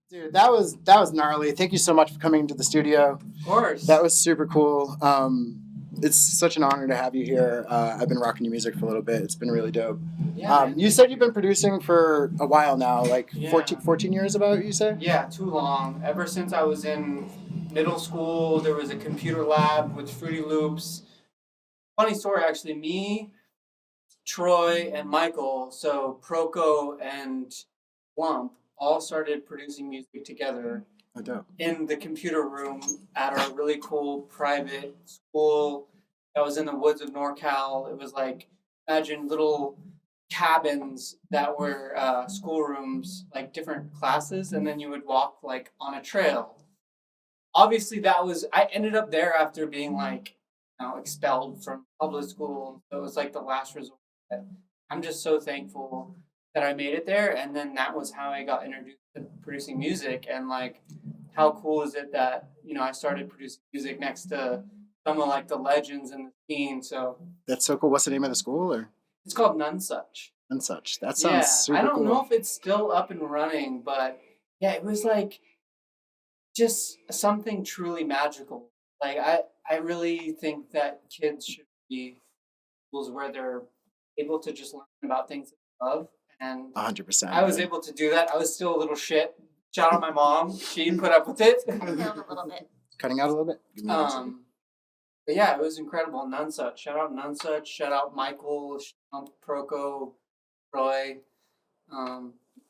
Dude, that was gnarly. Thank you so much for coming into the studio. Of course. That was super cool. It's such an honor to have you here. I've been rocking your music for a little bit. It's been really dope. Yeah, man, You thank said you've been producing for a while now, like Yeah. 14 years about, you say? Yeah, too long. Ever since I was in middle school, there was a computer lab with Fruity Loops. Funny story, actually. Me, Troy, and Michael, so Proco and Lump, all started producing music together Oh, dope. in the computer room at our really cool private school that was in the woods of NorCal. It was like, imagine little cabins that were schoolrooms, like different classes, and then you would walk like on a trail. Obviously, I ended up there after being like, expelled from public school. So it was like the last resort. I'm just so thankful that I made it there, and then that was how I got introduced to producing music. And like, how cool is it that I started producing music next to some of like the legends in the scene. So That's so cool. What's the name of the school or it's called None Such. and such? That Yeah, sounds super I don't cool. know if it's still up and running, but yeah, it was like just something truly magical. Like I really think that kids should be schools where they're able to just learn about things they love. And 100%. I was able to do that. I was still a little shit. Shout out my mom. She put up with it. Cutting out a little bit. Cutting out a little bit? Give me one second. But yeah, it was incredible. None Such. Shout out None Such. Shout out Michael, shout out Proco, Roy.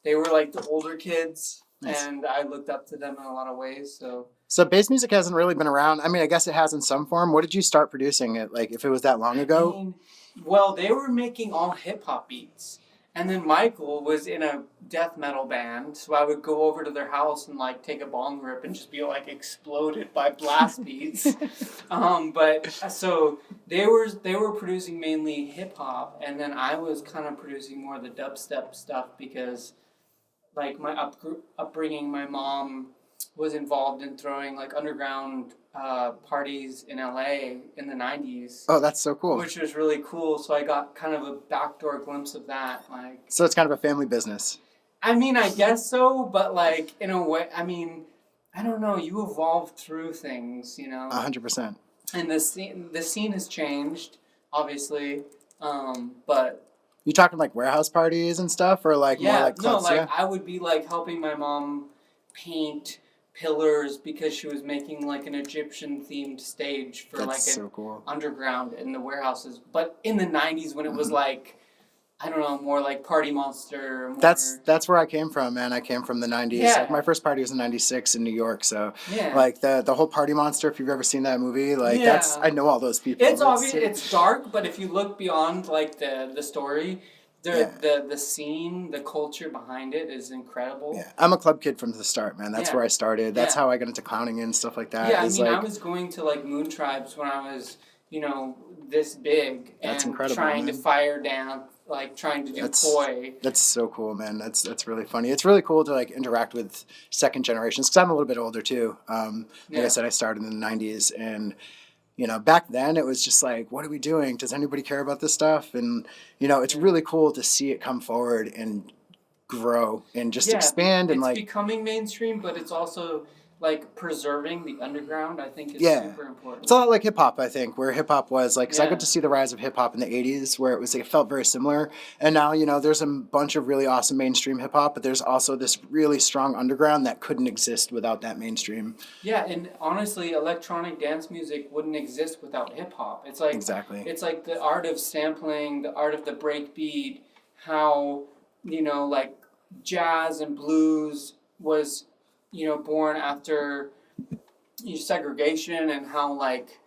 They were like the older kids, Nice. and I looked up to them in a lot of ways. So bass music hasn't really been around. I mean, I guess it has in some form. What did you start producing it? Like, if it was that long ago? I mean, well, they were making all hip hop beats. And then Michael was in a death metal band, so I would go over to their house and like take a bong rip and just be like exploded by blast beats. But so they were producing mainly hip hop, and then I was kind of producing more of the dubstep stuff because, like my upbringing, my mom was involved in throwing like underground parties in LA in the 90s. Oh, that's so cool. Which was really cool. So I got kind of a backdoor glimpse of that. Like, so it's kind of a family business. I mean, I guess so, but like in a way, I mean, I don't know. You evolve through things, 100%. And the scene has changed, obviously, but You talking like warehouse parties and stuff, or like more like clubs? no, like Yeah. I would be like helping my mom paint pillars because she was making like an Egyptian themed stage for That's like so an cool. underground in the warehouses. But in the 90s when it was like, I don't know, more like Party Monster. More... That's where I came from, man. I came from the 90s. Yeah. Like, my first party was in 96 in New York, so yeah. like the whole Party Monster, if you've ever seen that movie, like Yeah. that's I know all those people. It's obvious, it's dark, but if you look beyond like the story, the scene, the culture behind it is incredible. Yeah, I'm a club kid from the start, man. That's where I started. That's how I got into clowning and stuff like that. Yeah, I mean, I was going to like moon tribes when I was, this big, and That's incredible, trying man. to fire dance, like trying to do poi. That's so cool, man. That's really funny. It's really cool to like interact with second generations because I'm a little bit older too. Like I said, I started in the 90s, and back then it was just like, what are we doing? Does anybody care about this stuff? And it's really cool to see it come forward and grow and just expand and like becoming mainstream, but it's also like preserving the underground. I think is super important. It's a lot like hip hop, I think, where hip hop was like, because I got to see the rise of hip hop in the 80s where it felt very similar. And now, there's a bunch of really awesome mainstream hip hop, but there's also this really strong underground that couldn't exist without that mainstream. Yeah, and honestly, electronic dance music wouldn't exist without hip hop. It's like it's like the art of sampling, the art of the break beat, how, like jazz and blues was born after segregation, and how like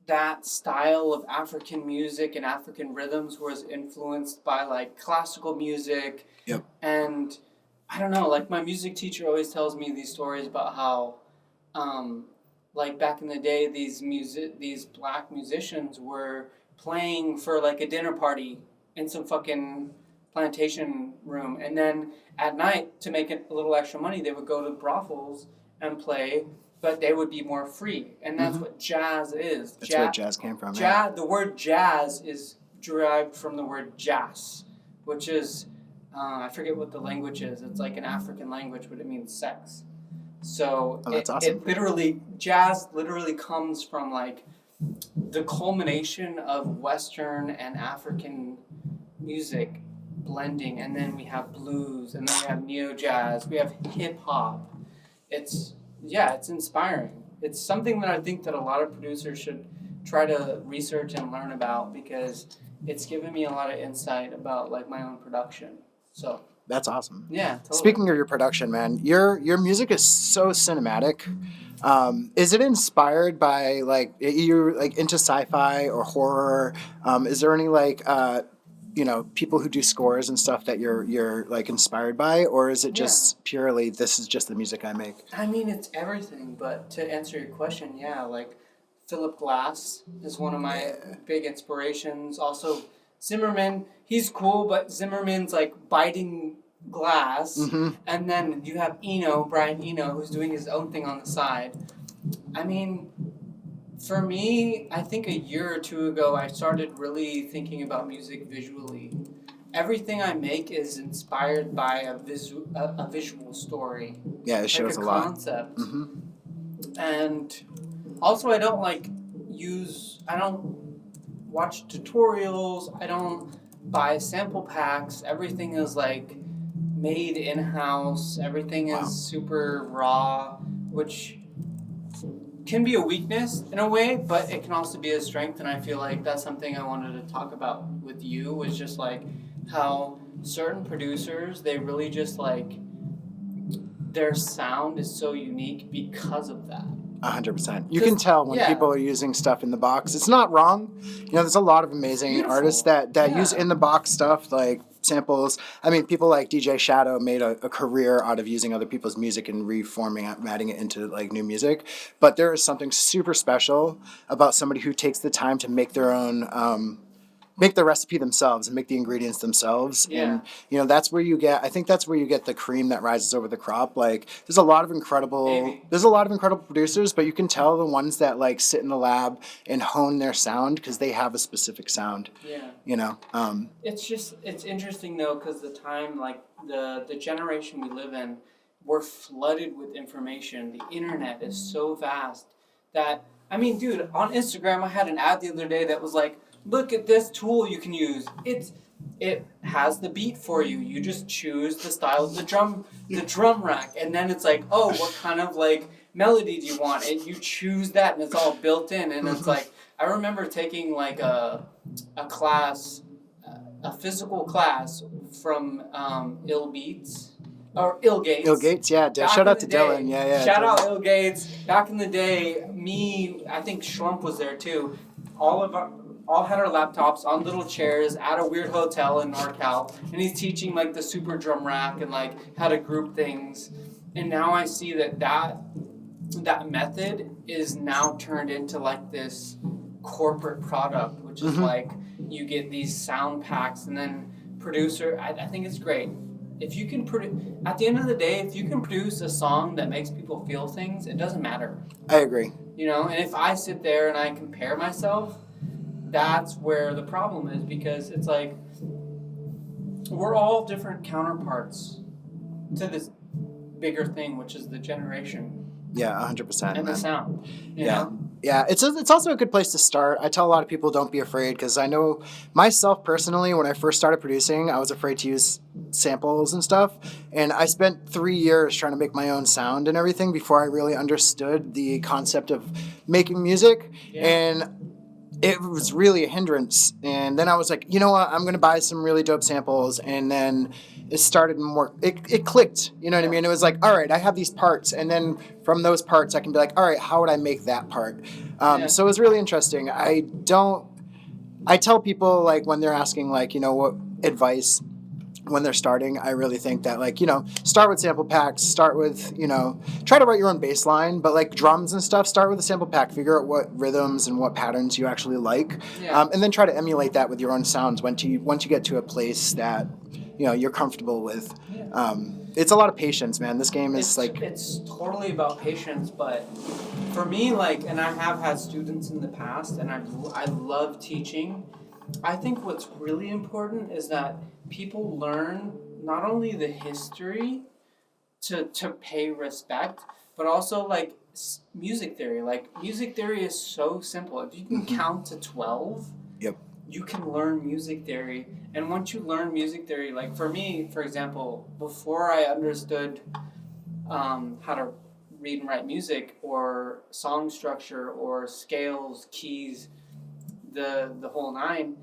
that style of African music and African rhythms was influenced by like classical music. Yep. And I don't know, like my music teacher always tells me these stories about how like back in the day these black musicians were playing for like a dinner party in some fucking plantation room, and then at night to make a little extra money they would go to brothels and play, but they would be more free, and that's what jazz is. That's where jazz came from. The word jazz is derived from the word jas, which is I forget what the language is. It's like an African language, but it means sex. So Oh, that's awesome. Jazz literally comes from like the culmination of Western and African music blending, and then we have blues, and then we have neo jazz, we have hip hop. It's inspiring. It's something that I think that a lot of producers should try to research and learn about, because it's given me a lot of insight about like my own production. So That's awesome. yeah, totally. Speaking of your production, man, your music is so cinematic. Is it inspired by like you're like into sci-fi or horror? Is there any like people who do scores and stuff that you're like inspired by, or is it just purely this is just the music I make? I mean, it's everything. But to answer your question, like Philip Glass is one of my big inspirations. Also, Zimmerman, he's cool, but Zimmerman's like biting glass. Mm-hmm. And then you have Brian Eno, who's doing his own thing on the side. I mean, for me, I think a year or two ago, I started really thinking about music visually. Everything I make is inspired by a visual story. Yeah, it shows like a lot. Concept. Mm-hmm. And also, I don't watch tutorials. I don't buy sample packs. Everything is like made in-house. Everything is super raw, which can be a weakness in a way, but it can also be a strength. And I feel like that's something I wanted to talk about with you, was just like how certain producers, they really just like, their sound is so unique because of that. 100%. You can tell when people are using stuff in the box. It's not wrong. There's a lot of amazing artists that use in the box stuff, like samples. I mean, people like DJ Shadow made a career out of using other people's music and reforming it, adding it into like new music. But there is something super special about somebody who takes the time to make their own make the recipe themselves and make the ingredients themselves. And that's where you get the cream that rises over the crop. Like there's a lot of incredible producers, but you can tell the ones that like sit in the lab and hone their sound because they have a specific sound. It's interesting though, because the time, like the generation we live in, we're flooded with information. The internet is so vast that, I mean, dude, on Instagram I had an ad the other day that was like, look at this tool you can use. It has the beat for you. You just choose the style of the drum rack, and then it's like, oh, what kind of like melody do you want? And you choose that, and it's all built in. And it's like, I remember taking like a class, a physical class from Ill Beats. Or Ill Gates. Ill Gates, yeah. Shout out to Dylan. Yeah. Shout out Ill Gates. Back in the day, I think Schlump was there too. All had our laptops on little chairs at a weird hotel in NorCal, and he's teaching like the super drum rack and like how to group things. And now I see that method is now turned into like this corporate product, which is like you get these sound packs, and then producer. I think it's great. If you can at the end of the day, if you can produce a song that makes people feel things, it doesn't matter. I agree. And if I sit there and I compare myself, that's where the problem is, because it's like we're all different counterparts to this bigger thing, which is the generation. Yeah, 100%. And the sound. You know? Yeah, it's also a good place to start. I tell a lot of people, don't be afraid, because I know myself personally, when I first started producing, I was afraid to use samples and stuff. And I spent 3 years trying to make my own sound and everything before I really understood the concept of making music. Yeah. And it was really a hindrance. And then I was like, you know what? I'm going to buy some really dope samples. And then it started it clicked. You know what I mean? It was like, all right, I have these parts. And then from those parts, I can be like, all right, how would I make that part? So it was really interesting. I tell people, like, when they're asking, like, what advice when they're starting, I really think that, like, start with sample packs, start with, try to write your own bass line, but like drums and stuff, start with a sample pack, figure out what rhythms and what patterns you actually like, and then try to emulate that with your own sounds once you get to a place that, you're comfortable with. It's a lot of patience, man. This game is it's totally about patience, but for me, like, and I have had students in the past, and I love teaching. I think what's really important is that people learn not only the history to pay respect, but also like music theory. Like music theory is so simple. If you can count to 12, Yep. you can learn music theory. And once you learn music theory, like for me, for example, before I understood how to read and write music or song structure or scales, keys, the whole nine,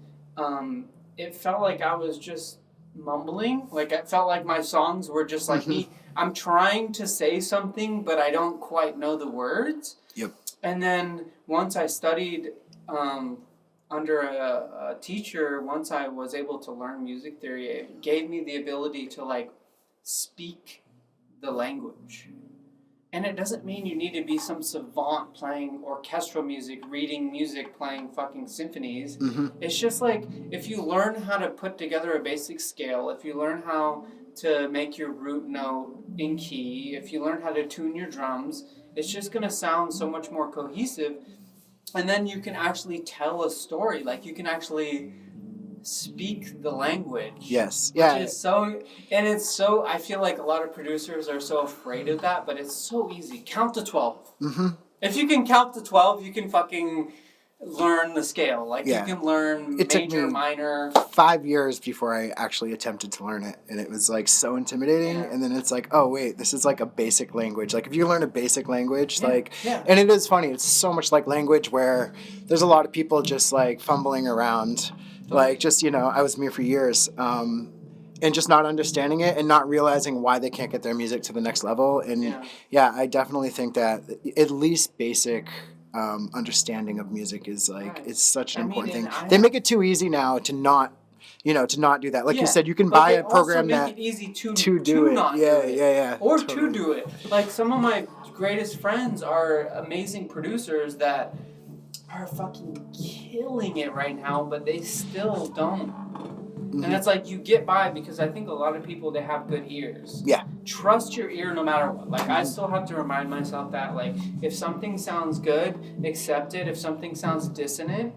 it felt like I was just mumbling. Like it felt like my songs were just like me. I'm trying to say something, but I don't quite know the words. Yep. And then once I studied under a teacher, once I was able to learn music theory, it gave me the ability to like speak the language. And it doesn't mean you need to be some savant playing orchestral music, reading music, playing fucking symphonies. It's just like if you learn how to put together a basic scale, if you learn how to make your root note in key, if you learn how to tune your drums, it's just going to sound so much more cohesive. And then you can actually tell a story. Like you can actually speak the language. Yes. Yeah. Which is so, and it's so, I feel like a lot of producers are so afraid of that, but it's so easy. Count to 12. If you can count to 12, you can fucking learn the scale. Like you can learn major, minor. 5 years before I actually attempted to learn it, and it was like so intimidating. And then it's like, oh wait, this is like a basic language. Like if you learn a basic language, and it is funny. It's so much like language where there's a lot of people just like fumbling around. Like just, I was mute for years, and just not understanding it and not realizing why they can't get their music to the next level. And I definitely think that at least basic understanding of music is like, it's such an important thing. They make it too easy now to not, to not do that. Like you said, you can buy a program that make it easy to do it. Not Yeah, do it. yeah. Or totally. to do it. Like some of my greatest friends are amazing producers that are fucking killing it right now, but they still don't. And it's like you get by because I think a lot of people, they have good ears. Yeah. Trust your ear no matter what. Like I still have to remind myself that like if something sounds good, accept it. If something sounds dissonant,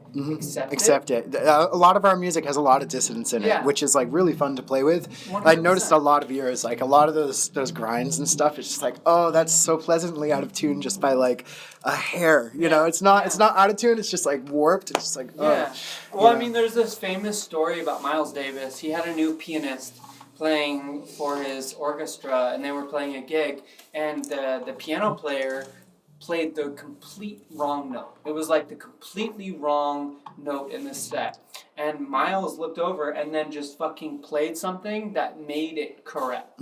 accept it. A lot of our music has a lot of dissonance in it, which is like really fun to play with. 100%. I noticed a lot of yours, like a lot of those grinds and stuff. It's just like, oh, that's so pleasantly out of tune just by like a hair. You know, it's not out of tune. It's just like warped. It's just like, oh. Well, I mean, there's this famous story about Miles Davis. He had a new pianist playing for his orchestra, and they were playing a gig, and the piano player played the complete wrong note. It was like the completely wrong note in the set. And Miles looked over and then just fucking played something that made it correct.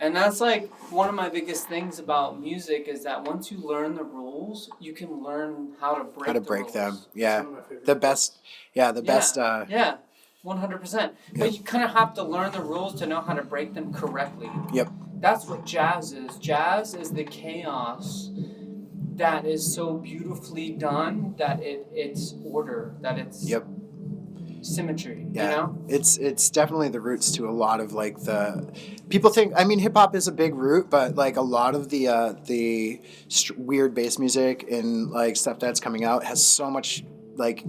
And that's like one of my biggest things about music is that once you learn the rules, you can learn how to break them. Yeah. The best. Yeah, the best. Yeah. 100%. But you kind of have to learn the rules to know how to break them correctly. Yep. That's what jazz is. Jazz is the chaos that is so beautifully done that it's order, that it's symmetry. Yeah. You know? It's definitely the roots to a lot of like the people think. I mean, hip hop is a big root, but like a lot of the weird bass music and like stuff that's coming out has so much like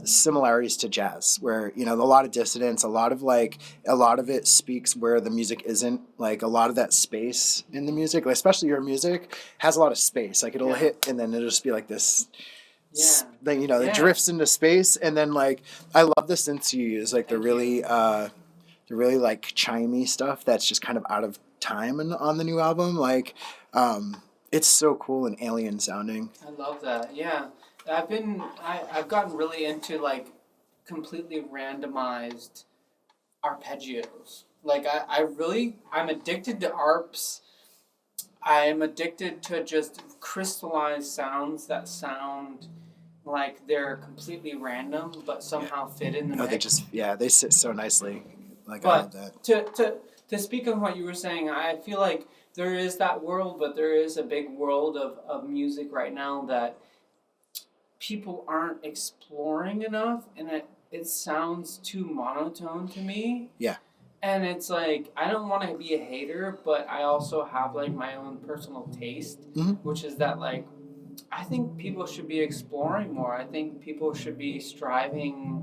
similarities to jazz, where a lot of dissonance, a lot of it speaks where the music isn't. Like a lot of that space in the music, especially your music, has a lot of space. Like it'll hit and then it'll just be like this. Then it drifts into space, and then like I love the synths you use, like the really like chimey stuff that's just kind of out of time on the new album. Like it's so cool and alien sounding. I love that. Yeah. I've gotten really into like completely randomized arpeggios. Like I'm addicted to arps. I'm addicted to just crystallized sounds that sound like they're completely random but somehow fit in the mix. They sit so nicely. Like I love that. To speak on what you were saying, I feel like there is that world, but there is a big world of music right now that people aren't exploring enough, and it sounds too monotone to me. Yeah. And it's like, I don't want to be a hater, but I also have like my own personal taste, which is that like, I think people should be exploring more. I think people should be striving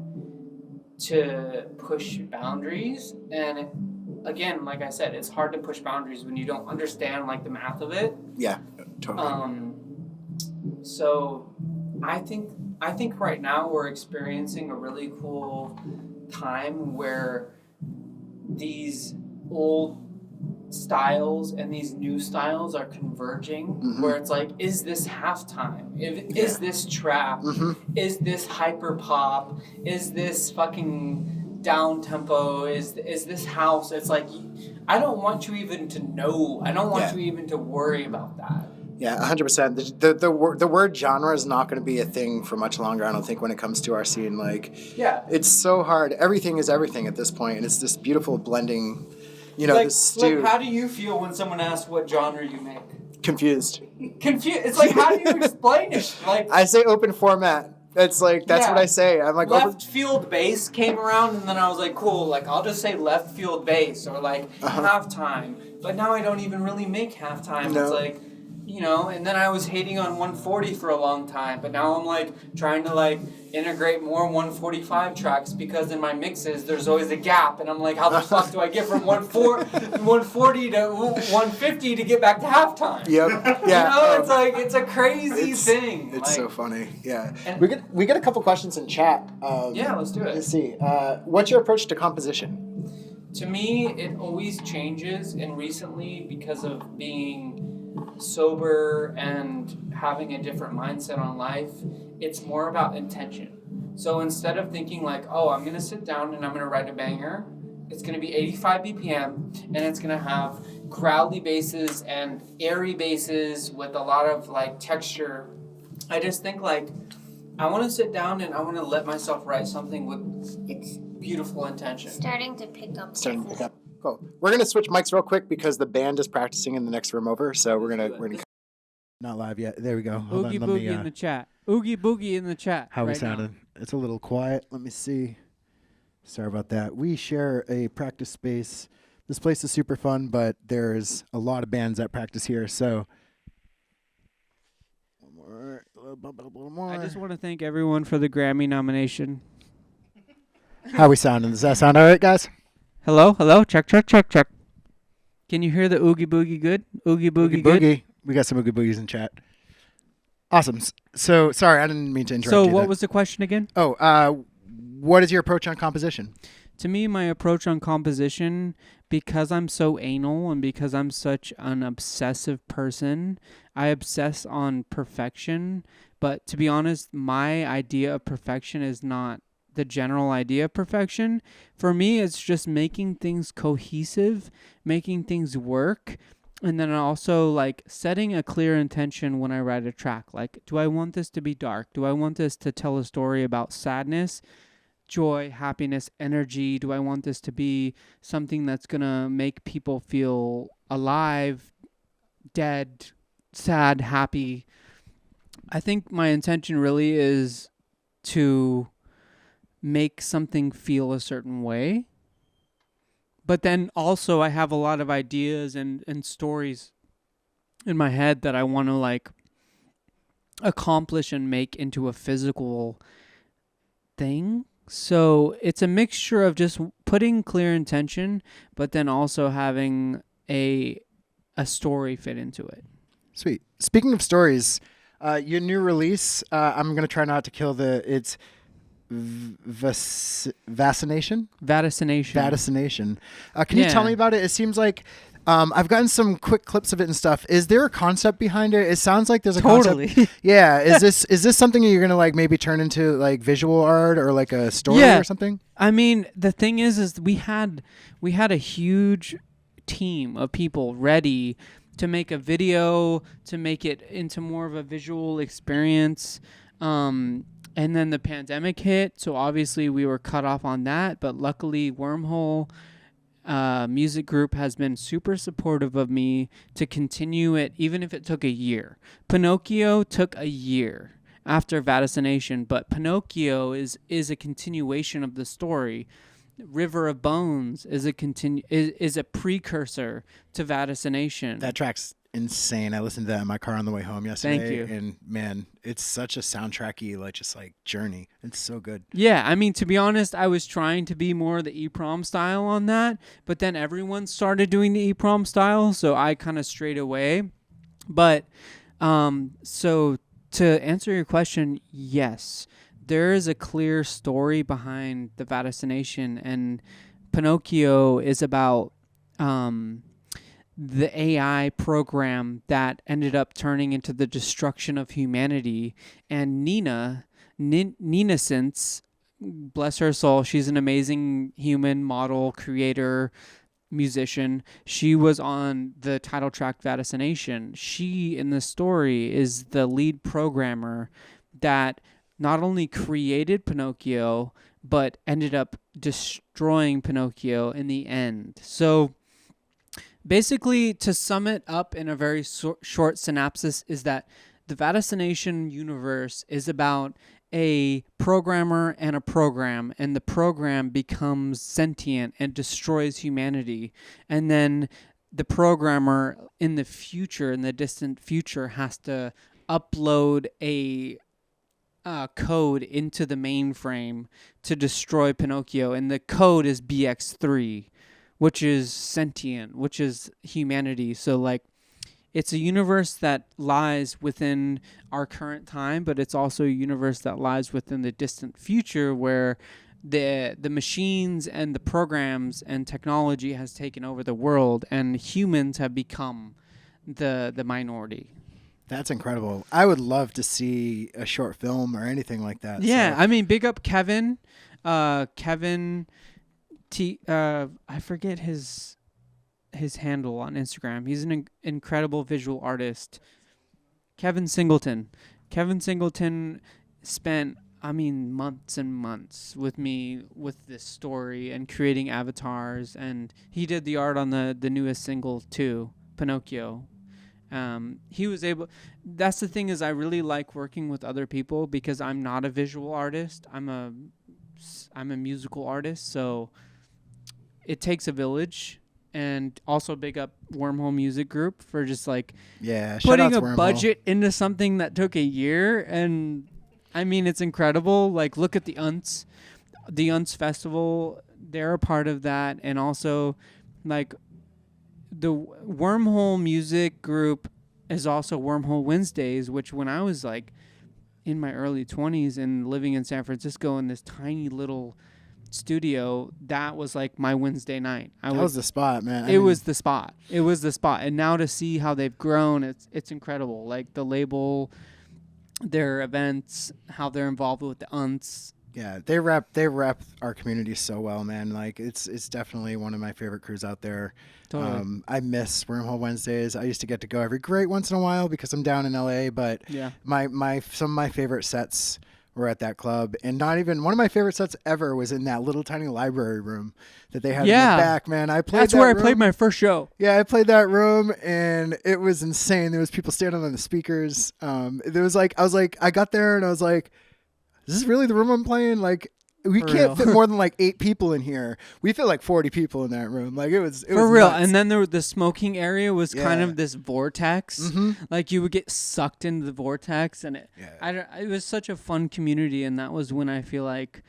to push boundaries, and again, like I said, it's hard to push boundaries when you don't understand like the math of it. Yeah, totally. So I think right now we're experiencing a really cool time where these old styles and these new styles are converging, where it's like, is this halftime? Is this trap? Is this hyper pop? Is this fucking down tempo? Is this house? It's like, I don't want you even to know. I don't want you even to worry about that. Yeah, 100%. The word genre is not going to be a thing for much longer, I don't think, when it comes to our scene. Like, it's so hard. Everything is everything at this point, and it's this beautiful blending, this stew. Like, how do you feel when someone asks what genre you make? Confused. It's like, how do you explain it? Like, I say open format. That's what I say. I'm like, left field bass came around, and then I was like, cool, like, I'll just say left field bass, or like halftime. But now I don't even really make halftime. No. It's like, and then I was hating on 140 for a long time, but now I'm like trying to like integrate more 145 tracks, because in my mixes there's always a gap, and I'm like, how the fuck do I get from 140 to 150 to get back to halftime? Yep. Yeah. It's like, it's a crazy thing. It's like, so funny. Yeah. We get a couple questions in chat. Yeah, let's do it. Let's see. What's your approach to composition? To me, it always changes, and recently, because of being sober and having a different mindset on life, it's more about intention. So instead of thinking like, oh, I'm going to sit down and I'm going to write a banger, it's going to be 85 BPM, and it's going to have growly basses and airy basses with a lot of like texture. I just think like, I want to sit down and I want to let myself write something with beautiful intention. Starting to pick up. Cool. We're gonna switch mics real quick because the band is practicing in the next room over. So we're gonna not live yet. There we go. Hold Oogie on, boogie in the chat. Oogie boogie in the chat. How we sounding? It's a little quiet. Let me see. Sorry about that. We share a practice space. This place is super fun, but there's a lot of bands that practice here. So one more, bump it up a little more. I just want to thank everyone for the Grammy nomination. How we sounding? Does that sound all right, guys? Hello? Check. Can you hear the oogie boogie good? Oogie boogie good? Boogie. We got some oogie boogies in chat. Awesome. So, sorry, I didn't mean to interrupt you. So, what was the question again? Oh, what is your approach on composition? To me, my approach on composition, because I'm so anal and because I'm such an obsessive person, I obsess on perfection. But to be honest, my idea of perfection is not the general idea of perfection. For me, it's just making things cohesive, making things work, and then also like setting a clear intention when I write a track. Like, do I want this to be dark? Do I want this to tell a story about sadness, joy, happiness, energy? Do I want this to be something that's gonna make people feel alive, dead, sad, happy? I think my intention really is to make something feel a certain way. But then also I have a lot of ideas and stories in my head that I want to like accomplish and make into a physical thing. So it's a mixture of just putting clear intention, but then also having a story fit into it. Sweet. Speaking of stories, your new release, I'm going to try not to kill it's Vaccination. Can you tell me about it? It seems like I've gotten some quick clips of it and stuff. Is there a concept behind it? It sounds like there's a concept. Yeah. Is this something you're gonna like maybe turn into like visual art or like a story or something? I mean, the thing is we had a huge team of people ready to make a video, to make it into more of a visual experience. And then the pandemic hit, so obviously we were cut off on that. But luckily, Wormhole Music Group has been super supportive of me to continue it, even if it took a year. Pinocchio took a year after Vaccination, but Pinocchio is a continuation of the story. River of Bones is a precursor to Vaccination. That track's insane. I listened to that in my car on the way home yesterday. Thank you. And man, it's such a soundtracky, like just like journey. It's so good. Yeah, I mean, to be honest, I was trying to be more the EPROM style on that, but then everyone started doing the EPROM style, so I kind of strayed away. But so to answer your question, yes, there is a clear story behind the vaticination, and Pinocchio is about the AI program that ended up turning into the destruction of humanity. And Nina Since, bless her soul, she's an amazing human model, creator, musician. She was on the title track Vaticination. She, in the story, is the lead programmer that not only created Pinocchio, but ended up destroying Pinocchio in the end. So basically, to sum it up in a very short synopsis, is that the Vaticination universe is about a programmer and a program, and the program becomes sentient and destroys humanity. And then the programmer in the future, in the distant future, has to upload a code into the mainframe to destroy Pinocchio. And the code is BX3, which is sentient, which is humanity. So, like, it's a universe that lies within our current time, but it's also a universe that lies within the distant future, where the machines and the programs and technology has taken over the world, and humans have become the minority. That's incredible. I would love to see a short film or anything like that. Yeah, So. I mean, big up Kevin. Kevin I forget his handle on Instagram. He's an incredible visual artist. Kevin Singleton. Kevin Singleton spent, months and months with me with this story and creating avatars, and he did the art on the newest single too, Pinocchio. He was able. That's the thing, is I really like working with other people because I'm not a visual artist. I'm a musical artist, so it takes a village. And also big up Wormhole Music Group for just like putting a budget into something that took a year. And I mean, it's incredible. Like, look at the Unts Festival. They're a part of that. And also, like, the Wormhole Music Group is also Wormhole Wednesdays, which when I was like in my early 20s and living in San Francisco in this tiny little studio, that was like my Wednesday night. That was the spot, man. It was the spot. And now to see how they've grown, it's incredible. Like the label, their events, how they're involved with the Unts. Yeah, they rep our community so well, man. Like it's definitely one of my favorite crews out there. Totally. I miss Wormhole Wednesdays. I used to get to go every great once in a while because I'm down in LA, but yeah, some of my favorite sets were at that club, and not even one of my favorite sets ever was in that little tiny library room that they had in the back, man. That's where I played my first show. Yeah, I played that room, and it was insane. There was people standing on the speakers. I got there, and I was like, is this really the room I'm playing? Like, we can't fit more than like 8 people in here. We fit like 40 people in that room. Like, it was for real. Nuts. And then the smoking area was kind of this vortex. Mm-hmm. Like, you would get sucked into the vortex, and it was such a fun community. And that was when I feel like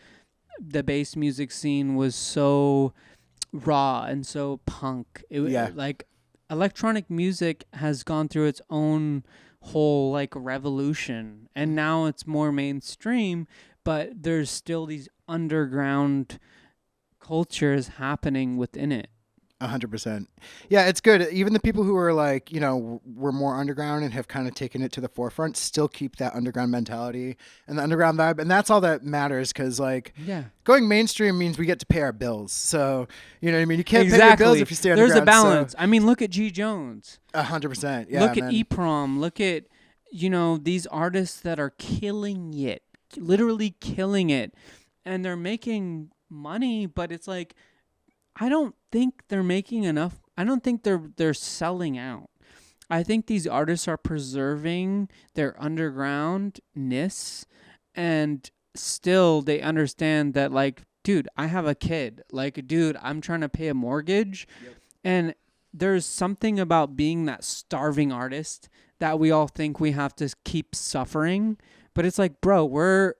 the bass music scene was so raw and so punk. Like, electronic music has gone through its own whole like revolution, and now it's more mainstream, but there's still these underground cultures happening within it. 100%. Yeah, it's good. Even the people who are like, were more underground and have kind of taken it to the forefront still keep that underground mentality and the underground vibe. And that's all that matters, because like going mainstream means we get to pay our bills. So, you know what I mean? You can't pay your bills if you stay underground. There's a balance. So. I mean, look at G. Jones. 100%. Yeah. Look at EPROM. Look at, these artists that are killing it, literally killing it. And they're making money, but it's like, I don't think they're making enough. I don't think they're selling out. I think these artists are preserving their undergroundness, and still they understand that, like, dude, I have a kid. Like, dude, I'm trying to pay a mortgage. Yep. And there's something about being that starving artist that we all think we have to keep suffering, but it's like, bro, we're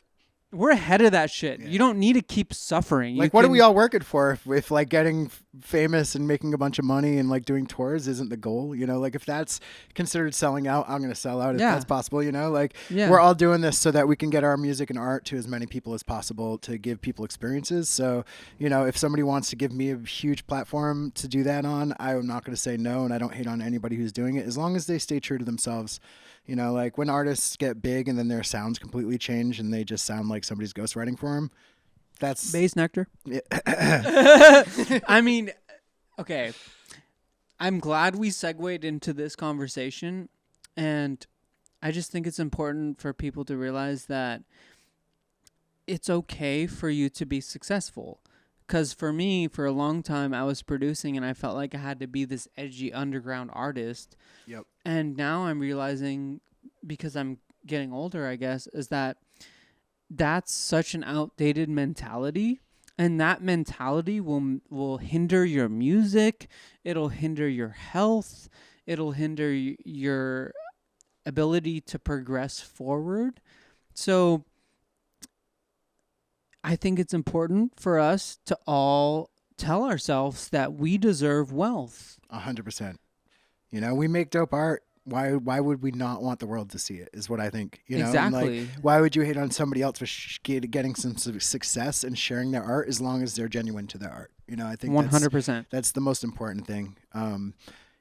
ahead of that shit. Yeah. You don't need to keep suffering. Like, what are we all working for if like getting famous and making a bunch of money and like doing tours isn't the goal? You know, like if that's considered selling out, I'm going to sell out if that's possible. You know, like we're all doing this so that we can get our music and art to as many people as possible to give people experiences. So, you know, if somebody wants to give me a huge platform to do that on, I'm not going to say no, and I don't hate on anybody who's doing it as long as they stay true to themselves. You know, like when artists get big and then their sounds completely change and they just sound like somebody's ghostwriting for them, that's... Bass nectar. Yeah. I mean, okay. I'm glad we segued into this conversation, and I just think it's important for people to realize that it's okay for you to be successful. Because for me, for a long time, I was producing and I felt like I had to be this edgy underground artist. Yep. And now I'm realizing, because I'm getting older, I guess, is that that's such an outdated mentality. And that mentality will hinder your music. It'll hinder your health. It'll hinder your ability to progress forward. So I think it's important for us to all tell ourselves that we deserve wealth. 100%. You know, we make dope art. Why would we not want the world to see it, is what I think. You know? Exactly. And like, why would you hate on somebody else for getting some success and sharing their art as long as they're genuine to their art? You know, I think 100%. That's the most important thing.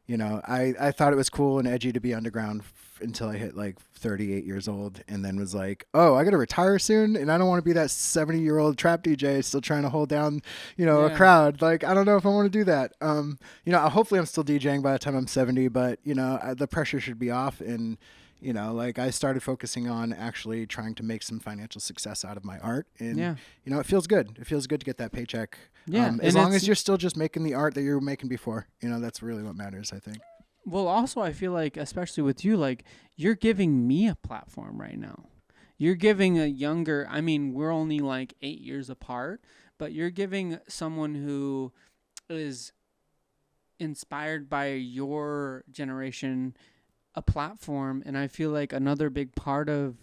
You know, I thought it was cool and edgy to be underground until I hit like 38 years old, and then was like, oh, I got to retire soon, and I don't want to be that 70-year-old trap DJ still trying to hold down, you know, a crowd. Like, I don't know if I want to do that. You know, hopefully I'm still DJing by the time I'm 70, but, you know, the pressure should be off. And, you know, like I started focusing on actually trying to make some financial success out of my art. And, you know, it feels good. It feels good to get that paycheck. Yeah. As long as you're still just making the art that you were making before, you know, that's really what matters, I think. Well, also, I feel like, especially with you, like, you're giving me a platform right now. You're giving a younger, I mean, we're only like 8 years apart, but you're giving someone who is inspired by your generation a platform. And I feel like another big part of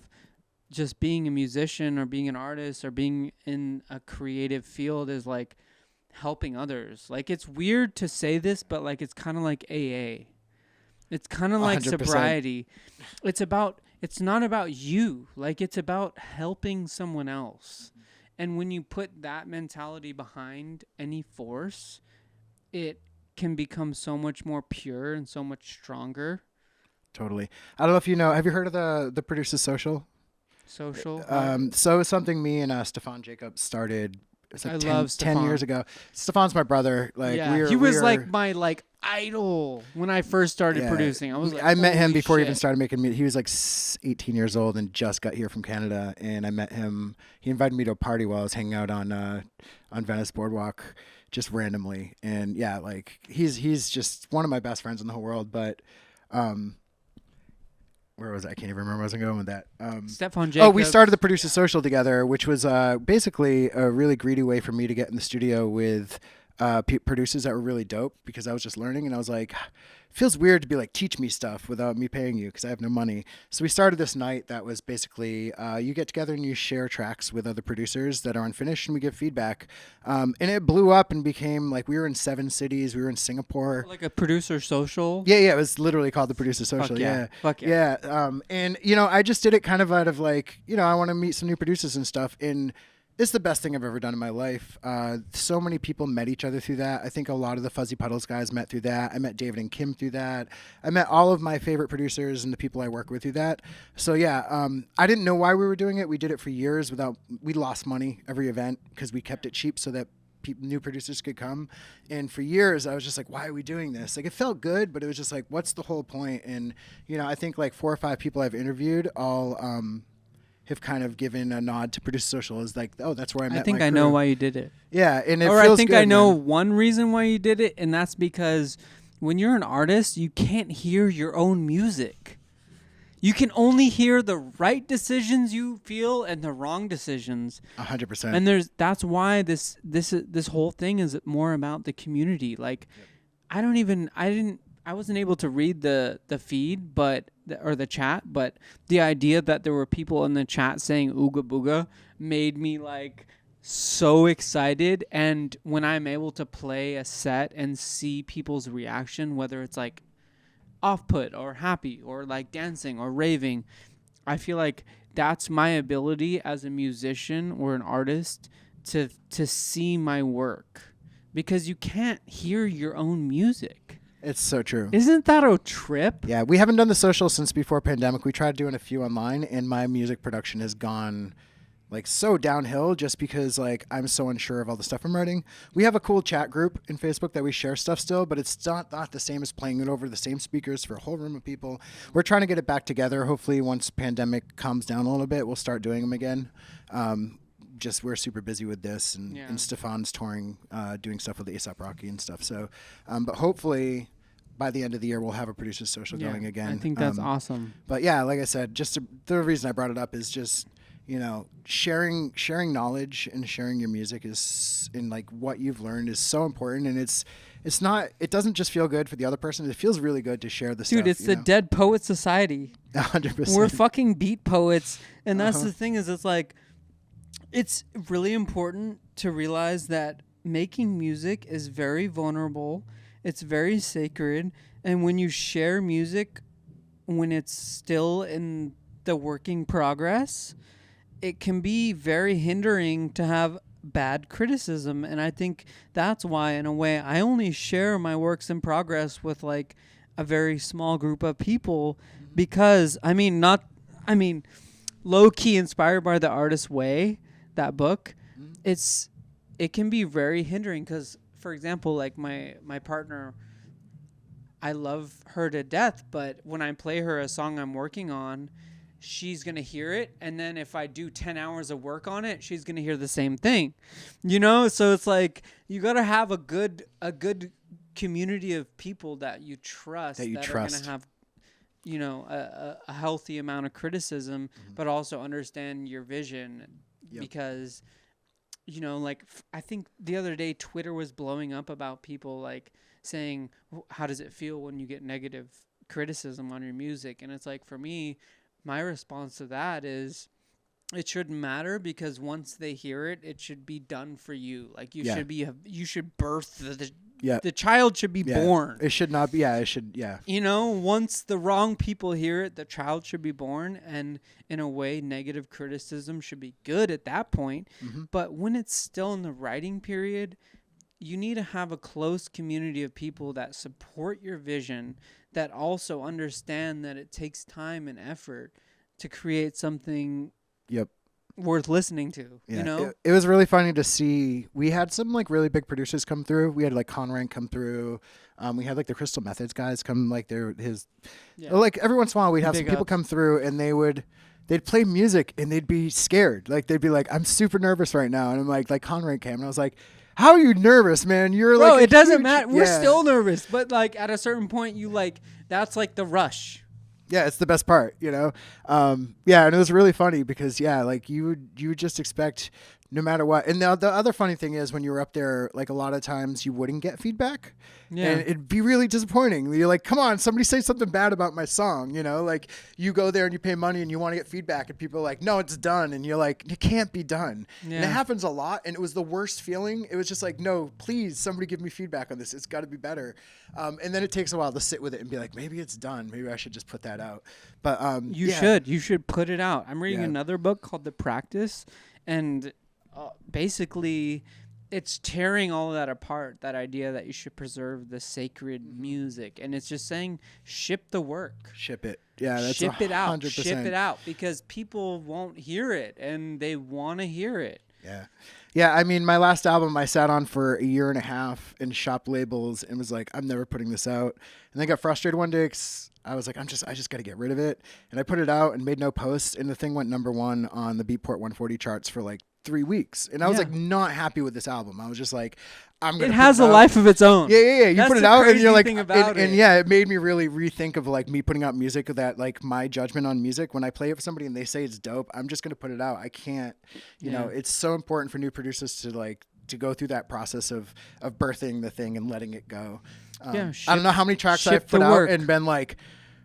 just being a musician or being an artist or being in a creative field is like helping others. Like, it's weird to say this, but like, it's kind of like AA. It's kind of like 100%. sobriety. It's not about you. Like, it's about helping someone else. And when you put that mentality behind any force, it can become so much more pure and so much stronger. Totally. I don't know if you know, have you heard of the Producers Social? So it's something me and Stefan Jacobs started. It's like I love 10 years ago. Stefan's my brother. Like, he was like my like idol when I first started producing. I was like, I met him before shit. he even started making music. He was like 18 years old and just got here from Canada. And I met him. He invited me to a party while I was hanging out on Venice Boardwalk, just randomly. And yeah, like he's just one of my best friends in the whole world. But where was I? can't even remember where I was going with that. Stefan Jacobs. Oh, we started the Producer Social together, which was basically a really greedy way for me to get in the studio with producers that were really dope, because I was just learning, and I was like, feels weird to be like, teach me stuff without me paying you because I have no money. So we started this night that was basically you get together and you share tracks with other producers that are unfinished, and we give feedback. And it blew up and became like, we were in 7 cities. We were in Singapore. Like a Producer Social? Yeah, it was literally called the Producer Social. Fuck yeah. Yeah. And, you know, I just did it kind of out of like, you know, I want to meet some new producers and stuff. And it's the best thing I've ever done in my life. So many people met each other through that. I think a lot of the Fuzzy Puddles guys met through that. I met David and Kim through that. I met all of my favorite producers and the people I work with through that. So yeah, I didn't know why we were doing it. We did it for years we lost money every event because we kept it cheap so that new producers could come. And for years I was just like, why are we doing this? Like, it felt good, but it was just like, what's the whole point? And, you know, I think like 4 or 5 people I've interviewed all, have kind of given a nod to Producer Social as like, oh, that's where I met. I think my I crew. know why you did it. Yeah, and it or feels I think good, I know man. one reason why you did it, and that's because when you're an artist, you can't hear your own music. You can only hear the right decisions you feel and the wrong decisions. 100%. And that's why this whole thing is more about the community. Like, I wasn't able to read the feed, or the chat, but the idea that there were people in the chat saying ooga booga made me like so excited. And when I'm able to play a set and see people's reaction, whether it's like off put or happy or like dancing or raving, I feel like that's my ability as a musician or an artist to see my work, because you can't hear your own music. It's so true. Isn't that a trip? Yeah, we haven't done the social since before pandemic. We tried doing a few online, and my music production has gone like so downhill just because like I'm so unsure of all the stuff I'm writing. We have a cool chat group in Facebook that we share stuff still, but it's not the same as playing it over the same speakers for a whole room of people. We're trying to get it back together. Hopefully once pandemic calms down a little bit, we'll start doing them again. Just we're super busy with this, and Stefan's touring, doing stuff with A$AP Rocky and stuff. So, but hopefully by the end of the year, we'll have a producer's social going again. I think that's awesome. But yeah, like I said, the reason I brought it up is just, sharing knowledge and sharing your music is, and like what you've learned is so important. And it doesn't just feel good for the other person. It feels really good to share the stuff. Dude, it's the Dead Poet Society. 100%. We're fucking beat poets. And that's the thing is, it's like, it's really important to realize that making music is very vulnerable. It's very sacred. And when you share music, when it's still in the working progress, it can be very hindering to have bad criticism. And I think that's why, in a way, I only share my works in progress with like a very small group of people, because low key inspired by The Artist's Way, that book, it can be very hindering, because, for example, like my partner, I love her to death, but when I play her a song I'm working on, she's going to hear it, and then if I do 10 hours of work on it, she's going to hear the same thing. So it's like you got to have a good community of people that you trust, are going to have a healthy amount of criticism, but also understand your vision. Yep. Because, I think the other day Twitter was blowing up about people like saying, how does it feel when you get negative criticism on your music? And it's like, for me, my response to that is, it shouldn't matter, because once they hear it, it should be done for you. Like you should birth the child should be born. It should not be. Once the wrong people hear it, the child should be born. And in a way, negative criticism should be good at that point. Mm-hmm. But when it's still in the writing period, you need to have a close community of people that support your vision, that also understand that it takes time and effort to create something worth listening to. It was really funny to see. We had some like really big producers come through. We had like Conrank come through. We had like the Crystal Methods guys come, like like every once in a while we'd have some people come through, and they'd play music and they'd be scared. Like they'd be like, I'm super nervous right now. And I'm like Conrank came, and I was like, how are you nervous, man? Bro, it doesn't matter. We're still nervous, but like at a certain point, that's like the rush. Yeah, it's the best part, and it was really funny because you would just expect no matter what. And the other funny thing is, when you were up there, like a lot of times you wouldn't get feedback, and it'd be really disappointing. You're like, come on, somebody say something bad about my song, like you go there and you pay money and you want to get feedback, and people are like, no, it's done, and you're like, it can't be done. And it happens a lot, and it was the worst feeling. It was just like, no, please, somebody give me feedback on this. It's got to be better. And then it takes a while to sit with it and be like, maybe it's done. Maybe I should just put that out. But you should put it out. I'm reading another book called The Practice, and basically it's tearing all of that apart, that idea that you should preserve the sacred music. And it's just saying, ship the work. Ship it. Yeah, that's Ship it out. 100%. Ship it out, because people won't hear it, and they want to hear it. Yeah. Yeah, I mean, my last album I sat on for a year and a half and shopped labels and was like, I'm never putting this out. And I got frustrated one day because I was like, I just got to get rid of it. And I put it out and made no posts, and the thing went #1 on the Beatport 140 charts for like 3 weeks. And I was like not happy with this album. I was just like, it has a life of its own. Yeah. You put it out and you're like, it made me really rethink of like me putting out music, that like my judgment on music, when I play it for somebody and they say it's dope, I'm just going to put it out. I can't, it's so important for new producers to like to go through that process of birthing the thing and letting it go. Yeah, I don't know how many tracks I've put out and been like,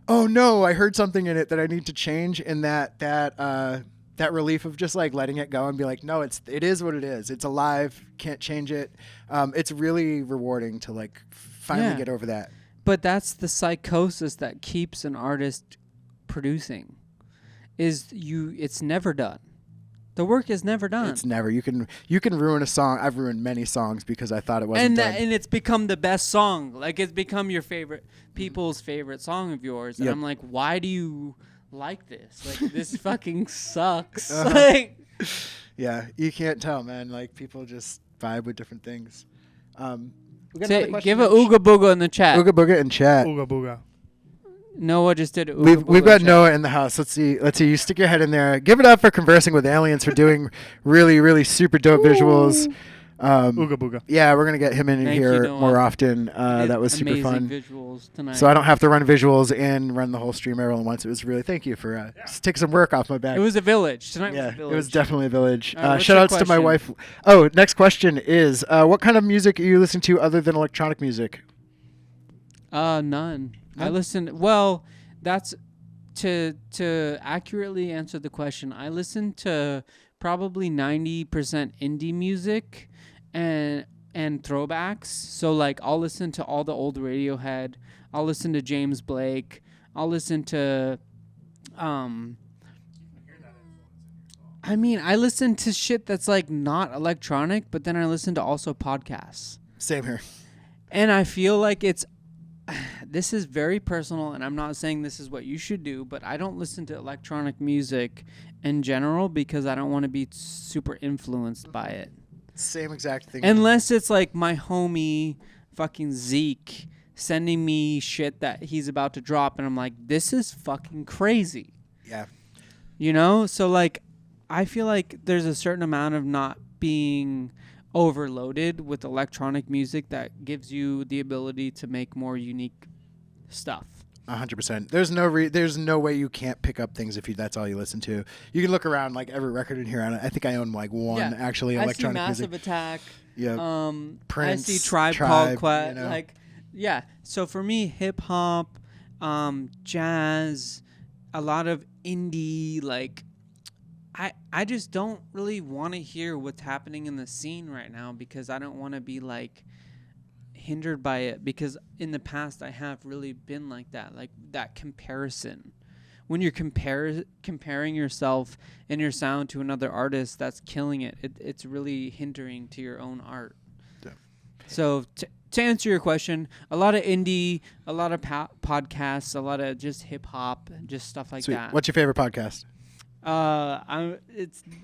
oh no, I heard something in it that I need to change, and that relief of just like letting it go and be like, no, it is what it is. It's alive. Can't change it. It's really rewarding to like finally get over that. But that's the psychosis that keeps an artist producing. It's never done. The work is never done. It's never. You can ruin a song. I've ruined many songs because I thought it wasn't done. And it's become the best song. Like it's become your favorite people's favorite song of yours. And I'm like, why do you like this? Like this fucking sucks. Like, yeah, you can't tell, man. Like people just vibe with different things. Give a ooga booga in the chat. Ooga booga in chat. Ooga booga. Noah just did ooga We've got chat. Noah in the house. Let's see. You stick your head in there. Give it up for Conversing with Aliens for doing really, really super dope visuals. Ooga booga. Yeah, we're gonna get him in Thank here you, Noah. more often. That was super amazing fun. visuals tonight. So I don't have to run visuals and run the whole stream all at once. It was really thank you for taking some work off my back. It was a village tonight. Yeah, was a village. it was definitely a village. What's Shout your outs to my question? wife. Oh, next question is, what kind of music are you listening to other than electronic music? None. I None? listen. Well, that's to accurately answer the question. I listen to probably 90% indie music and throwbacks. So like I'll listen to all the old Radiohead. I'll listen to James Blake. I'll listen to I mean, I listen to shit that's like not electronic, but then I listen to also podcasts. Same here. And I feel like this is very personal, and I'm not saying this is what you should do, but I don't listen to electronic music in general because I don't want to be super influenced by it. Same exact thing. Unless it's like my homie fucking Zeke sending me shit that he's about to drop, and I'm like, this is fucking crazy. Yeah. You know? So like, I feel like there's a certain amount of not being overloaded with electronic music that gives you the ability to make more unique stuff. 100%. There's no way you can't pick up things if that's all you listen to. You can look around like every record in here. I think I own like one actually electronic I see music. Massive Attack. Yeah. Prince, I see Tribe Called Quest. You know? Like, yeah. So for me, hip hop, jazz, a lot of indie. Like, I just don't really want to hear what's happening in the scene right now because I don't want to be like hindered by it, because in the past I have really been like that comparison. When you're comparing yourself and your sound to another artist that's killing it, it's really hindering to your own art. Yeah. So to answer your question, a lot of indie, a lot of podcasts, a lot of just hip hop, just stuff like Sweet. that. What's your favorite podcast?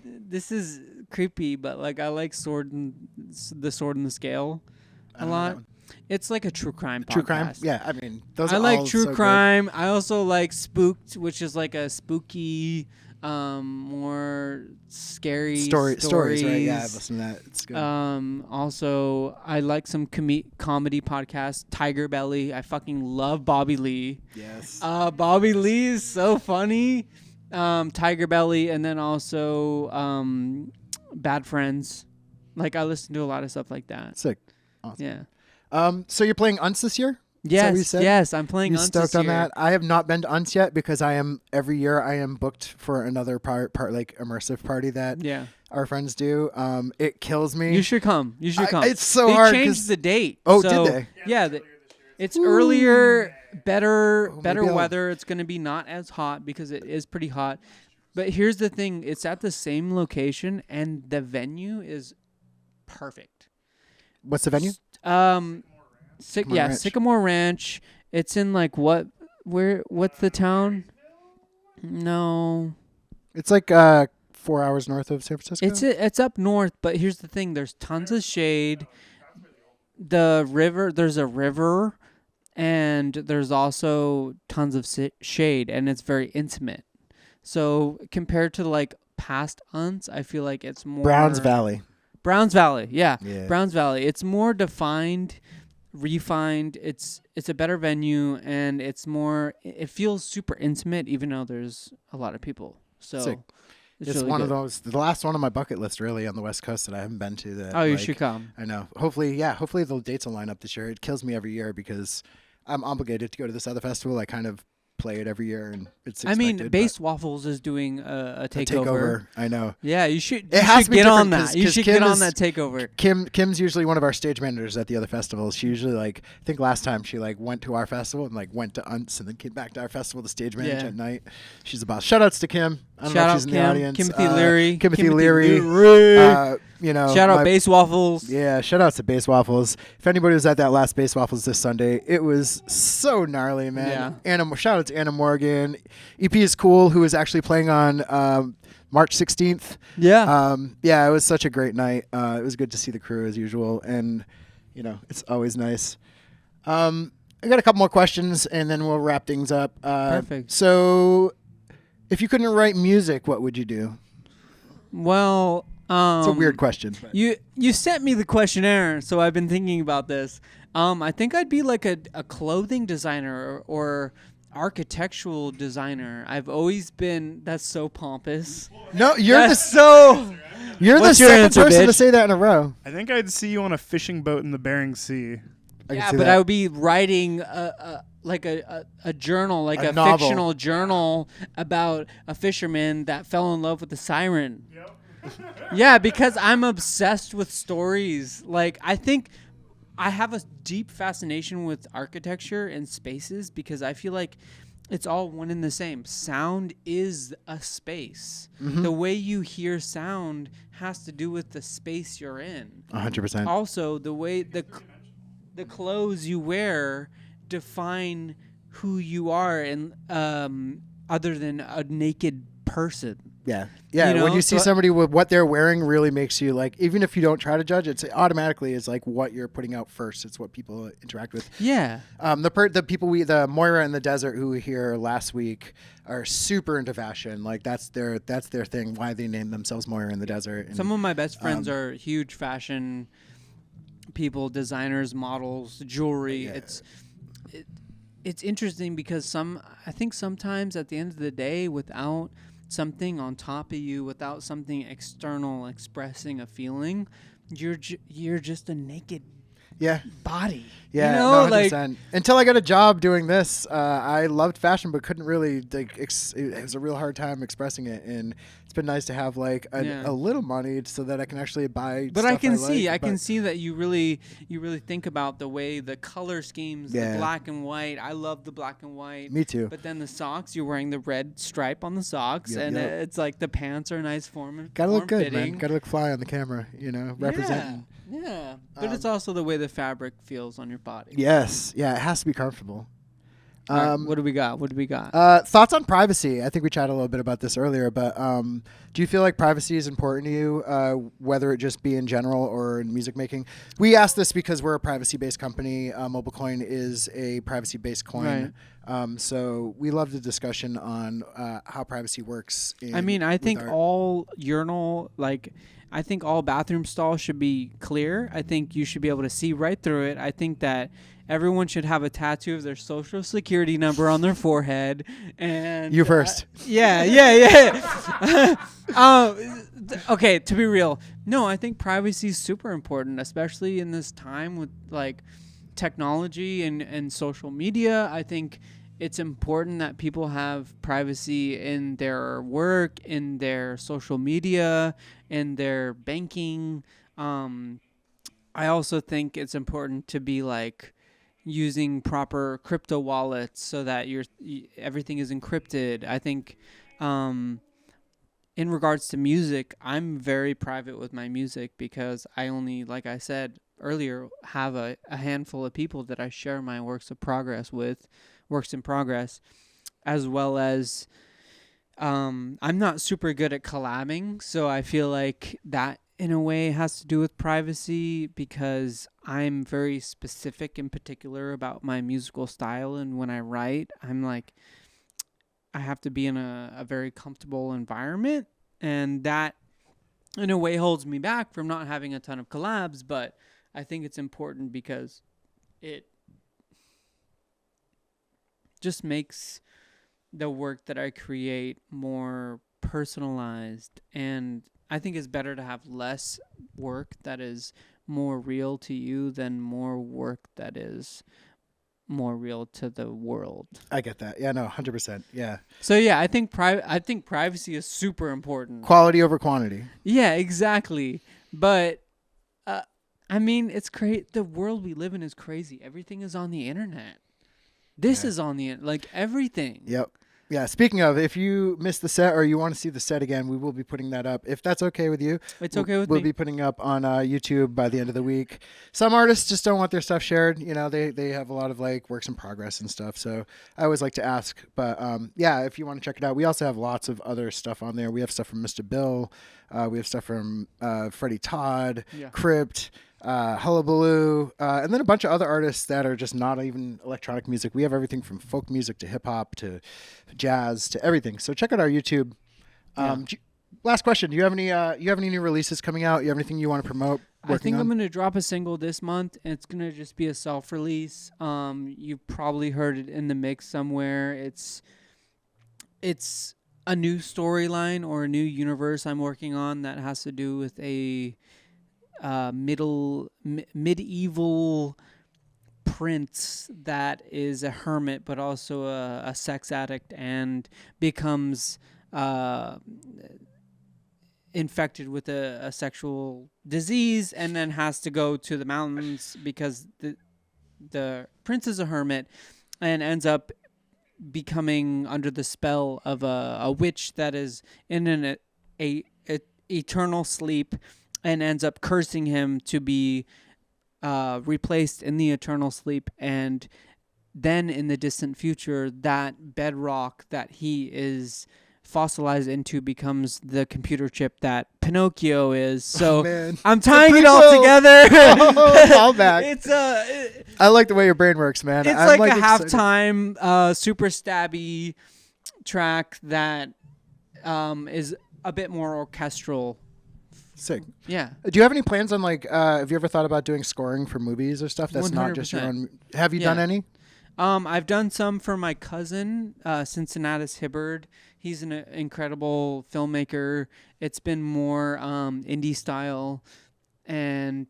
This is creepy, but like I like the Sword and the Scale a lot. It's like a true crime podcast. True crime? Yeah, I mean, those I are like all true so crime. Good. I also like Spooked, which is like a spooky, more scary stories, right? Yeah, I've listened to that. It's good. Also, I like some comedy podcasts. Tiger Belly. I fucking love Bobby Lee. Yes. Bobby Lee is so funny. Tiger Belly, and then also Bad Friends. Like I listen to a lot of stuff like that. Sick. Awesome. Yeah. So you're playing Unts this year? Yes, I'm playing Unts stoked this on year. that? I have not been to Unts yet because every year I am booked for another part like immersive party that our friends do. It kills me. You should come. Come. It's so hard. They changed the date. Oh, so, did they? Yeah. It's earlier, better maybe weather. It's going to be not as hot because it is pretty hot. But here's the thing. It's at the same location, and the venue is perfect. What's the venue? Sycamore Ranch. It's in like what's the town? No. It's like 4 hours north of San Francisco. It's up north, but here's the thing. There's tons of shade. There's a river, and there's also tons of shade, and it's very intimate. So compared to like past Unts, I feel like it's more Browns Valley, yeah. Browns Valley. It's more defined, refined. It's a better venue, and it feels super intimate, even though there's a lot of people. So sick. It's really one good. of those, the last one on my bucket list, really, on the West Coast that I haven't been to. That, Oh, you like, should come. I know. Hopefully the dates will line up this year. It kills me every year because I'm obligated to go to this other festival. I kind of play it every year, and it's I expected. mean, Base Waffles is doing a takeover. I know. Yeah, you should. It has to be get on different that. You 'cause should Kim get on is- that takeover. Kim's usually one of our stage managers at the other festivals. She usually, like, I think last time she, like, went to our festival and, like, went to Unts and then came back to our festival to stage manage at night. She's the boss. Shout outs to Kim. I don't know if she's in the audience. Timothy Leary. Timothy Leary. You know, Shout out Base Waffles. Yeah, shout outs to Base Waffles. If anybody was at that last Base Waffles this Sunday, it was so gnarly, man. Yeah. Shout out to Anna Morgan. EP is cool, who is actually playing on March 16th. Yeah. Yeah, it was such a great night. It was good to see the crew as usual, and you know, it's always nice. I got a couple more questions, and then we'll wrap things up. Perfect. So, if you couldn't write music, what would you do? Well, It's a weird question. But. You sent me the questionnaire, so I've been thinking about this. I think I'd be like a clothing designer or architectural designer. I've always been. That's so pompous. No, you're the What's your second answer, person to bitch? say that in a row. I think I'd see you on a fishing boat in the Bering Sea. Yeah, but I would be writing a journal, like A a novel. fictional journal about a fisherman that fell in love with a siren. Yep. Yeah, because I'm obsessed with stories. Like, I think I have a deep fascination with architecture and spaces because I feel like it's all one and the same. Sound is a space. Mm-hmm. The way you hear sound has to do with the space you're in. 100%. Also, the way the clothes you wear define who you are, and other than a naked person. Yeah. Yeah. You know, when you see so- somebody with what they're wearing, really makes you like, even if you don't try to judge, it's automatically is like what you're putting out first. It's what people interact with. Yeah. The Moira in the Desert who were here last week are super into fashion. Like that's their thing. Why they named themselves Moira in the Desert. And, Some of my best friends are huge fashion people, designers, models, jewelry. Yeah. It's interesting because I think sometimes at the end of the day, without something on top of you, without something external expressing a feeling, you're just a naked body. Yeah, you know, no, 100%. Until I got a job doing this, I loved fashion, but couldn't really. Like, it was a real hard time expressing it, and it's been nice to have like a little money so that I can actually buy. But stuff I can like, see that you really think about the way the color schemes, Yeah. the black and white. I love the black and white. Me too. But then the socks, you're wearing the red stripe on the socks, Yep, and yep. it's like the pants are nice form. Gotta look good, form-fitting. man. Gotta look fly on the camera. You know, representing. Yeah, but it's also the way the fabric feels on your body. Yes. Yeah. It has to be comfortable. All right, what do we got? Thoughts on privacy? I think we chatted a little bit about this earlier, but do you feel like privacy is important to you, whether it just be in general or in music making? We asked this because we're a privacy-based company. MobileCoin is a privacy-based coin. Right. So we love the discussion on how privacy works. I think art. all urinal, I think all bathroom stalls should be clear. I think you should be able to see right through it. I think that everyone should have a tattoo of their social security number on their forehead. And You first. Yeah. Okay, to be real, no, I think privacy is super important, especially in this time with like technology and social media. I think it's important that people have privacy in their work, in their social media, in their banking. I also think it's important to be like using proper crypto wallets so that everything is encrypted. I think in regards to music, I'm very private with my music because I only, like I said earlier, have a handful of people that I share my works in progress, as well as I'm not super good at collabing, so I feel like that in a way has to do with privacy because I'm very specific and particular about my musical style, and when I write, I'm like, I have to be in a very comfortable environment, and that in a way holds me back from not having a ton of collabs, but I think it's important because it just makes the work that I create more personalized, and I think it's better to have less work that is more real to you than more work that is more real to the world. I get that. Yeah, no, 100%. Yeah. So yeah, I think privacy is super important. Quality over quantity. Yeah, exactly. But I mean, it's the world we live in is crazy. Everything is on the internet. This is on the like everything. Yep. Yeah, speaking of, if you missed the set or you want to see the set again, we will be putting that up. If that's okay with you, It's okay with we'll me. be putting up on YouTube by the end of the week. Some artists just don't want their stuff shared. You know, they have a lot of like works in progress and stuff. So I always like to ask. But yeah, if you want to check it out, we also have lots of other stuff on there. We have stuff from Mr. Bill. We have stuff from Freddie Todd, Crypt, Hullabaloo, and then a bunch of other artists that are just not even electronic music. We have everything from folk music to hip hop to jazz to everything. So check out our YouTube. Last question: Do you have any new releases coming out? You have anything you want to promote? I think I'm gonna drop a single this month, and it's gonna just be a self-release. You've probably heard it in the mix somewhere. It's a new storyline or a new universe I'm working on that has to do with a medieval prince that is a hermit but also a sex addict and becomes infected with a sexual disease and then has to go to the mountains because the prince is a hermit and ends up becoming under the spell of a witch that is in an eternal sleep and ends up cursing him to be replaced in the eternal sleep. And then in the distant future, that bedrock that he is fossilized into becomes the computer chip that Pinocchio is. So I'm tying it all together. All back. I like the way your brain works, man. It's I'm like a excited. halftime super stabby track that is a bit more orchestral. Sick. Yeah. Do you have any plans on like? Have you ever thought about doing scoring for movies or stuff that's not just your 100%. own? Have you done any? I've done some for my cousin, Cincinnatus Hibbard. He's an incredible filmmaker. It's been more indie style, and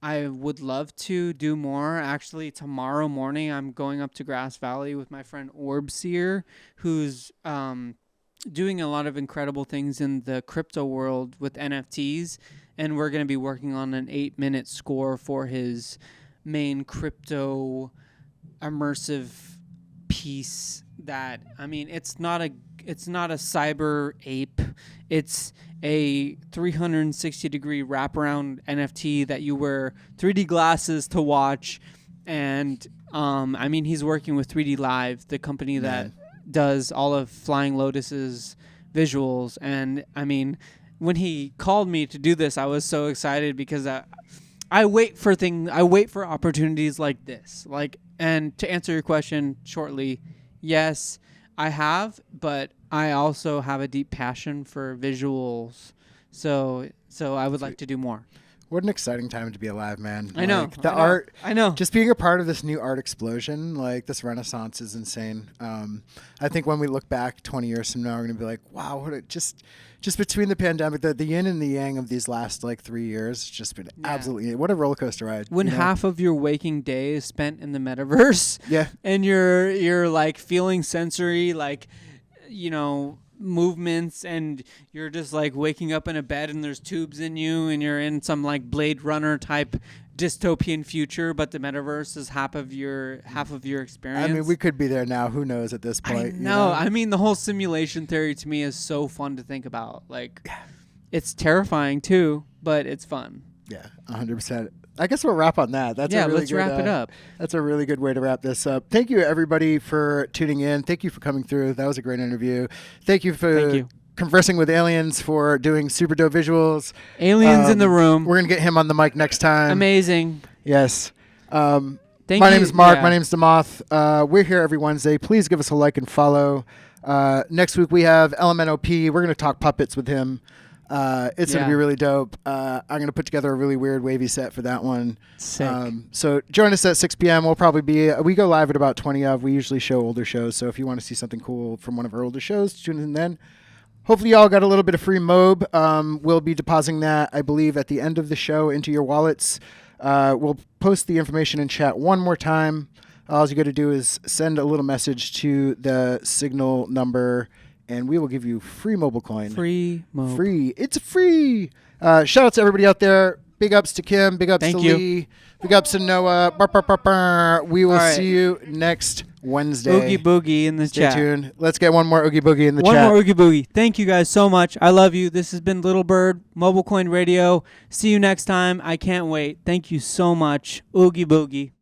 I would love to do more. Actually, tomorrow morning, I'm going up to Grass Valley with my friend Orbseer, who's doing a lot of incredible things in the crypto world with NFTs, and we're going to be working on an 8-minute score for his main crypto immersive piece that, I mean, it's not a cyber ape. It's a 360-degree wraparound NFT that you wear 3D glasses to watch. And I mean, he's working with 3D Live, the company that does all of Flying Lotus's visuals. And I mean, when he called me to do this, I was so excited because I wait for opportunities like this. And to answer your question shortly, yes, I have, but I also have a deep passion for visuals. So I would like to do more. What an exciting time to be alive, man. I know. The art. I know. Just being a part of this new art explosion, like this renaissance is insane. I think when we look back 20 years from now, we're going to be like, wow, just between the pandemic, the yin and the yang of these last like 3 years, it's just been absolutely, what a roller coaster ride. When half of your waking day is spent in the metaverse. Yeah. And you're like feeling sensory, like, movements, and you're just like waking up in a bed and there's tubes in you and you're in some like Blade Runner type dystopian future, but the metaverse is half of your experience. I mean, we could be there now. Who knows at this point? I know. I mean, the whole simulation theory to me is so fun to think about. Like, it's terrifying too, but it's fun. Yeah, 100%. I guess we'll wrap on that. Let's wrap it up. That's a really good way to wrap this up. Thank you, everybody, for tuning in. Thank you for coming through. That was a great interview. Thank you for conversing with aliens, for doing super dope visuals. Aliens in the room. We're going to get him on the mic next time. Amazing. Yes. My name is Mark. Yeah. My name is Demoth. We're here every Wednesday. Please give us a like and follow. Next week we have LMNOP. We're going to talk puppets with him. It's going to be really dope. I'm going to put together a really weird wavy set for that one. Sick. So join us at 6 p.m. We'll probably be, we go live at about 20 of. We usually show older shows. So if you want to see something cool from one of our older shows, tune in then. hopefully y'all got a little bit of free MOB. We'll be depositing that, I believe, at the end of the show into your wallets. We'll post the information in chat one more time. All you got to do is send a little message to the Signal number, and we will give you free MobileCoin. Free MOB. Free. It's free. Shout out to everybody out there. Big ups to Kim. Big ups Thank to you. Lee. Big ups to Noah. Burr, burr, burr, burr. We will All right. see you next Wednesday. Oogie boogie in the Stay chat. tuned. Let's get one more Oogie Boogie in the One chat. more Oogie Boogie. Thank you guys so much. I love you. This has been Little Bird, MobileCoin Radio. See you next time. I can't wait. Thank you so much. Oogie Boogie.